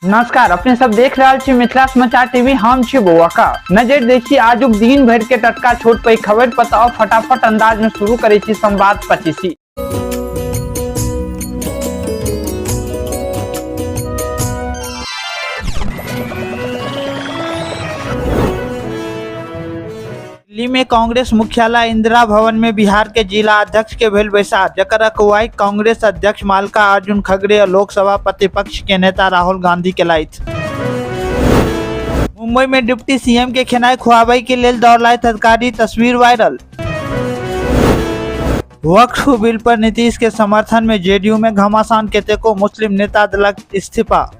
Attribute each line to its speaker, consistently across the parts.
Speaker 1: नमस्कार, अपने सब देख रहल छी मिथिला समाचार टीवी। हम छी बउआ का नजर देखी आजुक दिन भर के टटका छोट पे खबर पता फटाफट अंदाज में शुरू करे छी संवाद 25। दिल्ली में कांग्रेस मुख्यालय इंदिरा भवन में बिहार के जिला अध्यक्ष के भेल बैसार, जकर अगुवाई कांग्रेस अध्यक्ष मल्लिकार्जुन खड़गे और लोकसभा प्रतिपक्ष के नेता राहुल गांधी केलथि। मुंबई में डिप्टी सीएम के खेनाई खुआबे के लेल दौड़लथि अधिकारी, तस्वीर वायरल। वक्फ बिल पर नीतीश के समर्थन में जेडीयू में घमासान, कतेको मुस्लिम नेता देलक इस्तीफा।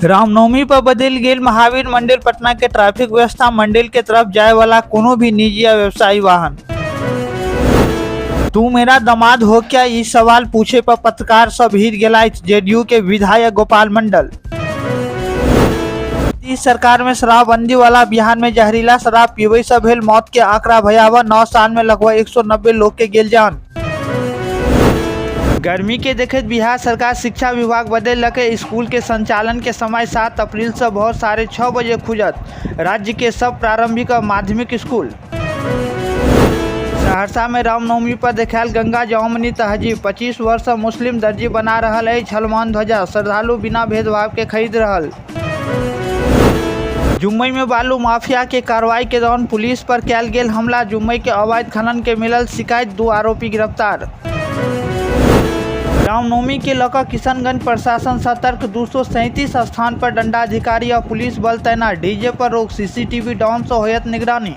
Speaker 1: रामनवमी पर बदल गेल महावीर मंदिर पटना के ट्रैफिक व्यवस्था, मंदिर के तरफ जाए वाला कोनो भी निजी या व्यवसायी वाहन। तू मेरा दामाद हो क्या, ये सवाल पूछे पर पत्रकार सब हिर गेलथि जेडीयू के विधायक गोपाल मंडल। नीतीश सरकार में शराबबंदी वाला बिहार में जहरीला शराब पीबे से भेल मौत के आंकड़ा भयावह, 9 साल में लगभग 190 लोग के गेल जान। गर्मी के देखते बिहार सरकार शिक्षा विभाग बदलके स्कूल के संचालन के समय 7 अप्रैल से भोर 6:30 बजे खुजत राज्य के सब प्रारंभिक और माध्यमिक स्कूल। सहरसा में रामनवमी पर देखायल गंगा जमुनी तहजीब, 25 वर्ष से मुस्लिम दर्जी बना रहा है हनुमान ध्वजा, श्रद्धालु बिना भेदभाव के खरीद रहल। जुम्मई में बालू माफिया के कार्रवाई के दौरान पुलिस पर कैल गेल हमला, जुम्मई के अवैध खनन के मिलल शिकायत, 2 आरोपी गिरफ्तार। रामनवमी के लकर किशनगंज प्रशासन सतर्क, 237 स्थान पर दंडाधिकारी और पुलिस बल तैनात, डीजे पर रोक, सीसीटीवी डाउन से होयत निगरानी।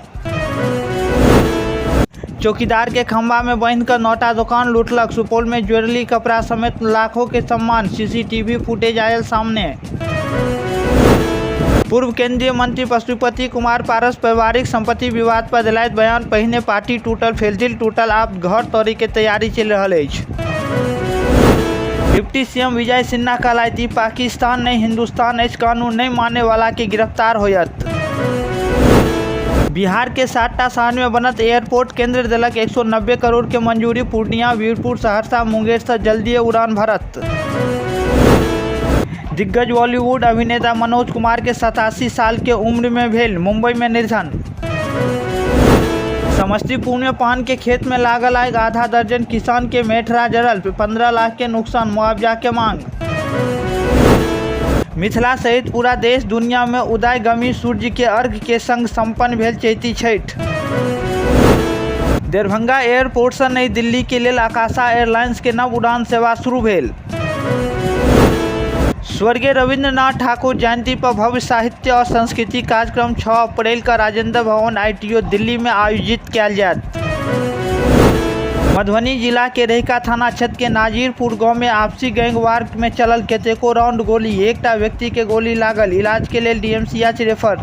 Speaker 1: चौकीदार के खंभा में बांधकर 9टा दुकान लूटलक, सुपौल में ज्वेलरी कपड़ा समेत लाखों के सामान, सीसीटीवी फुटेज आयल सामने। पूर्व केंद्रीय मंत्री पशुपति कुमार पारस पारिवारिक संपत्ति विवाद पर दिलथि बयान, पहिने पार्टी टूटल फिर दिल टूटल, आब घर तोड़े के तैयारी चल रहा है। डिप्टी सीएम विजय सिन्हा कहलथि पाकिस्तान नहीं हिंदुस्तान है, कानून नहीं मानने वाला के गिरफ्तार होयत। बिहार के 7टा शहर में बनत एयरपोर्ट, केंद्र दिलक 190 करोड़ के मंजूरी, पूर्णिया, वीरपुर, सहरसा, मुंगेर से जल्दी उड़ान भरत। दिग्गज बॉलीवुड अभिनेता मनोज कुमार के 87 साल के उम्र में भेल मुंबई में निधन। समस्तीपुर में पान के खेत में लागल आग, आधा दर्जन किसान के मेठरा जरल, 15 लाख के नुकसान, मुआवजा के मांग। मिथिला सहित पूरा देश दुनिया में उदयगामी सूर्य के अर्घ के संग संपन्न भेल चैती छठ। दरभंगा एयरपोर्ट से नई दिल्ली के लेल आकाशा एयरलाइंस के नव उड़ान सेवा शुरू भेल। स्वर्गीय रविंद्रनाथ ठाकुर जयंती पर भव्य साहित्य और संस्कृति कार्यक्रम 6 अप्रैल का राजेंद्र भवन ITO दिल्ली में आयोजित किया जायत। मधुबनी जिला के रहिका थाना क्षेत्र के नाजीरपुर गांव में आपसी गैंगवार में चलल कतेको राउंड गोली, 1टा व्यक्ति के गोली लागल, इलाज के लिए DMCH रेफर।